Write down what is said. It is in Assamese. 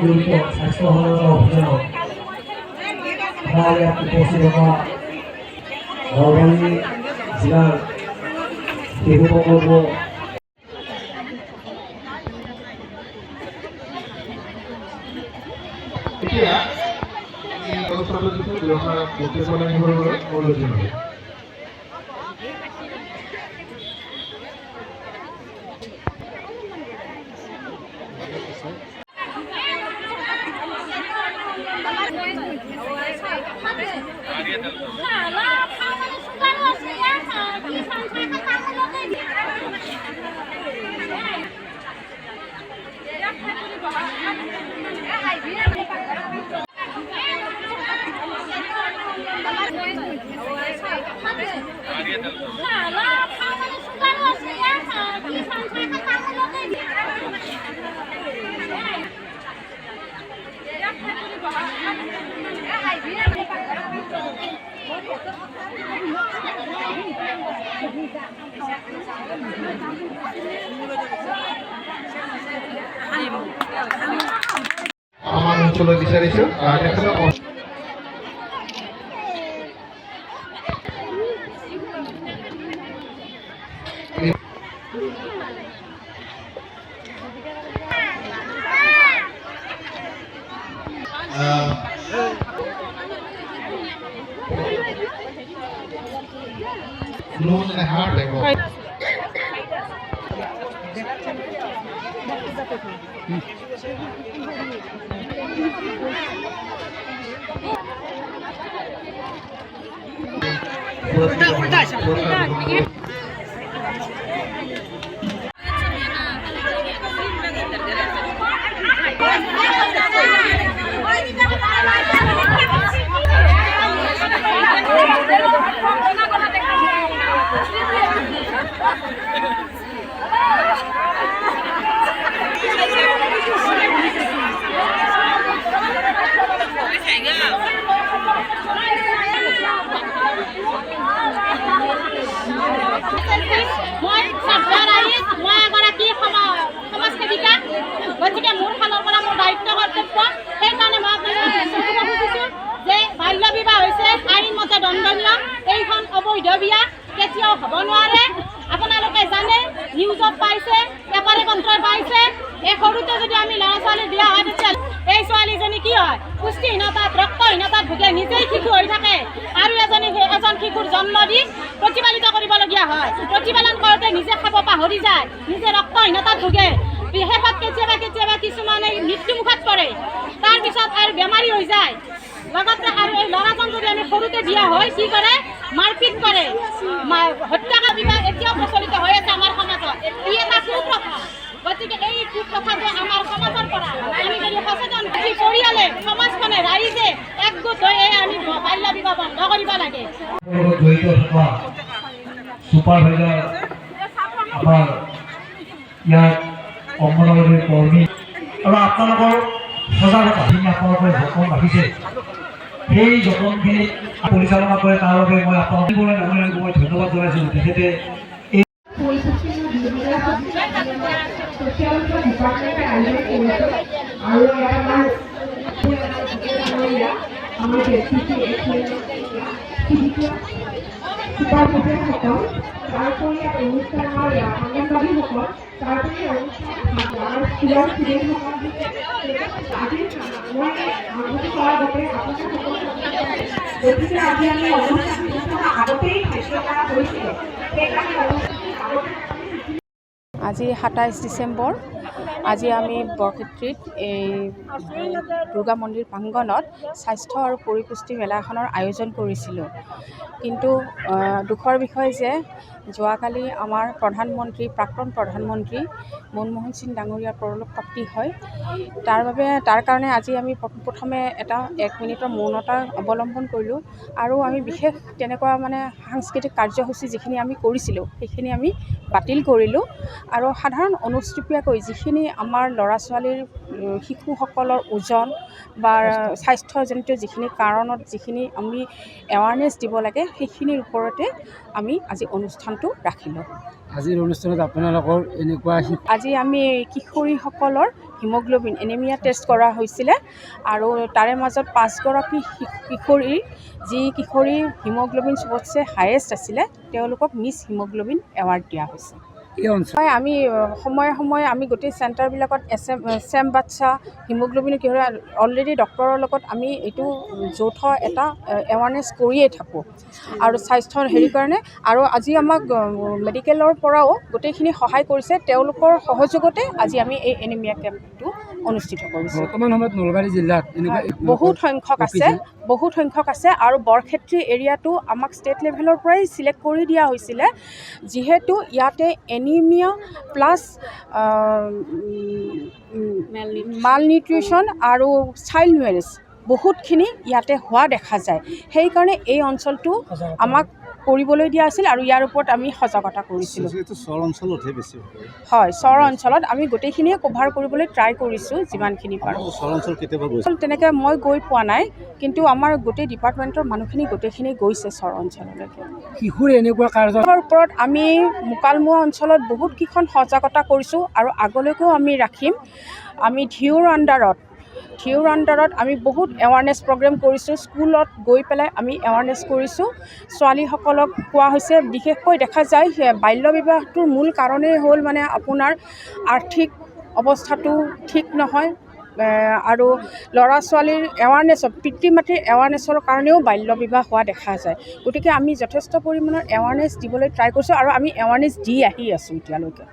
জড়িত স্বাস্থ্য সজাগতা অভিযানত আমাৰ ইয়াত উপস্থিত থকা নলবাৰী জিলাৰ শিশু প্ৰকল্প এতিয়া এই ব্যৱস্থাটো যিটো ব্যৱহাৰ প্ৰতিফলন কৰিবলৈ প্ৰয়োজন হয়। আমাৰ অঞ্চলত বিচাৰিছো Loan and a hard labor. গতিকে মোৰ ফালৰ পৰা মোৰ দায়িত্ব কৰ্তব্য সেইকাৰণে মই আপোনালোকক খুজিছোঁ যে বাল্য বিবাহ হৈছে আইনমতে দণ্ডনীয়। এইখন অবৈধ বিয়া কেতিয়াও হ'ব নোৱাৰে। আপোনালোকে জানে, নিউজত পাইছে, পেপাৰে পত্ৰই পাইছে। এই সৰুতে যদি আমি ল'ৰা ছোৱালী দিয়া হয় তেতিয়া এই ছোৱালীজনী কি হয়, পুষ্টিহীনতাত ৰক্তহীনতাত ভোগে, নিজেই শিশু হৈ থাকে আৰু এজন শিশুৰ জন্ম দি প্ৰতিপালিত কৰিবলগীয়া হয়। প্ৰতিপালন কৰোঁতে নিজে খাব পাহৰি যায়, নিজে ৰক্তহীনতাত ভোগে। শেষত কেতিয়াবা কিছুমানে মৃত্যুমুখত পৰে, তাৰপিছত আৰু বেমাৰী হৈ যায়। লগতে আৰু এই ল'ৰাজন যদি আমি সৰুতে দিয়া হয় কি কৰে, মাৰপিট কৰে, হত্যাকাণ্ড বিবাহ এতিয়াও প্ৰচলিত হৈ আছে আমাৰ সমাজত। ই এটা কুপ্ৰথা। গতিকে এই কুপ্ৰথাটো আমাৰ সমাজৰ পৰা আমি যদি সচেতন পৰিয়ালে, সমাজখনে, ৰাইজে একগোট হৈ আমি বাল্য বিবাহ বন্ধ কৰিব লাগে। ছুপাৰভাইজাৰ আমাৰ ইয়াত অংগনবাড়ীৰ কৰ্মী আৰু আপোনালোকৰ সজাগতা আপোনালোকে যতন ৰাখিছে, সেই যতনখিনি পৰিচালনা কৰে তাৰ বাবে মই আপোনালোকক মই ধন্যবাদ জনাইছোঁ। তেখেতে তাৰপৰে অনুষ্ঠান আমাৰ অঙ্গনবাড়িসকল, তাৰপৰে আমাৰ স্কুলেৰ ষ্টুডেণ্টসকল মই আৰম্ভণি কৰাৰ আগতে গতিকে আজি আমি অনুষ্ঠান আগতেই ধাৰ্য কৰা হৈছিলে। সেইকাৰণে আজি 27 ডিচেম্বৰ আজি আমি বৰক্ষেত্ৰীত এই দুৰ্গা মন্দিৰ প্ৰাংগণত স্বাস্থ্য আৰু পৰিপুষ্টি মেলাখনৰ আয়োজন কৰিছিলোঁ। কিন্তু দুখৰ বিষয় যে যোৱাকালি আমাৰ প্ৰাক্তন প্ৰধানমন্ত্ৰী মনমোহন সিং ডাঙৰীয়াৰ পৰলোকপ্ৰাপ্তি হয়। তাৰ কাৰণে আজি আমি প্ৰথমে এটা 1 মিনিটৰ মৌনতা অৱলম্বন কৰিলোঁ আৰু আমি বিশেষ তেনেকুৱা মানে সাংস্কৃতিক কাৰ্যসূচী যিখিনি আমি কৰিছিলোঁ সেইখিনি আমি বাতিল কৰিলোঁ আৰু সাধাৰণ অনুষ্টুপীয়াকৈ যিখিনি আমাৰ ল'ৰা ছোৱালীৰ শিশুসকলৰ ওজন বা স্বাস্থ্যজনিত যিখিনি কাৰণত যিখিনি আমি এৱাৰনেছ দিব লাগে সেইখিনিৰ ওপৰতে আমি আজি অনুষ্ঠানটো ৰাখিলোঁ। আজিৰ অনুষ্ঠানত আপোনালোকৰ এনেকুৱা আজি আমি কিশোৰীসকলৰ হিমগ্ল'বিন এনিমিয়া টেষ্ট কৰা হৈছিলে আৰু তাৰে মাজত 5গৰাকী কিশোৰীৰ যি কিশোৰীৰ হিমগ্ল'বিন চবতছে হায়েষ্ট আছিলে তেওঁলোকক মিছ হিমগ্ল'বিন এৱাৰ্ড দিয়া হৈছে। হয়, আমি সময়ে সময়ে আমি গোটেই চেণ্টাৰবিলাকত এম বাচ্চা হিমগ্ল'বিন অলৰেডি ডক্টৰৰ লগত আমি এইটো যৌথ এটা এৱাৰনেছ কৰিয়ে থাকোঁ আৰু স্বাস্থ্যৰ কাৰণে। আৰু আজি আমাক মেডিকেলৰ পৰাও গোটেইখিনি সহায় কৰিছে, তেওঁলোকৰ সহযোগতে আজি আমি এই এনিমিয়া কেম্পটো অনুষ্ঠিত কৰিছোঁ। বৰ্তমান সময়ত নলবাৰী জিলাত এনেকুৱা বহুত সংখ্যক আছে আৰু বৰক্ষেত্ৰী এৰিয়াটো আমাক ষ্টেট লেভেলৰ পৰাই চিলেক্ট কৰি দিয়া হৈছিলে, যিহেতু ইয়াতে এনিমিয়া প্লাছ মালনিউট্ৰিশ্যন আৰু চাইল্ড মেৰেজ বহুতখিনি ইয়াতে হোৱা দেখা যায়। সেইকাৰণে এই অঞ্চলটো আমাক কৰিবলৈ দিয়া হৈছিল আৰু ইয়াৰ ওপৰত আমি সজাগতা কৰিছিলোঁ। চৰ অঞ্চলতহে বেছি হয়, চৰ অঞ্চলত আমি গোটেইখিনিয়ে কভাৰ কৰিবলৈ ট্ৰাই কৰিছোঁ যিমানখিনি পাৰোঁ। চৰ অঞ্চল কেতিয়াবা তেনেকৈ মই গৈ পোৱা নাই, কিন্তু আমাৰ গোটেই ডিপাৰ্টমেণ্টৰ মানুহখিনি গোটেইখিনি গৈছে চৰ অঞ্চললৈকে। শিশুৰ এনেকুৱা কাৰ্যৰ ওপৰত আমি মোকালমোৱা অঞ্চলত বহুতকেইখন সজাগতা কৰিছোঁ আৰু আগলৈকেও আমি ৰাখিম। আমি ধিউৰ আণ্ডাৰত আমি বহুত এৱাৰনেছ প্ৰগ্ৰেম কৰিছোঁ। স্কুলত গৈ পেলাই আমি এৱাৰনেছ কৰিছোঁ। ছোৱালীসকলক কোৱা হৈছে, বিশেষকৈ দেখা যায় বাল্য বিবাহটোৰ মূল কাৰণেই হ'ল মানে আপোনাৰ আৰ্থিক অৱস্থাটো ঠিক নহয় আৰু ল'ৰা ছোৱালীৰ পিতৃ মাতৃৰ এৱাৰনেছৰ কাৰণেও বাল্য বিবাহ হোৱা দেখা যায়। গতিকে আমি যথেষ্ট পৰিমাণৰ এৱাৰনেছ দিবলৈ ট্ৰাই কৰিছোঁ আৰু আমি এৱাৰনেছ দি আহি আছোঁ এতিয়ালৈকে।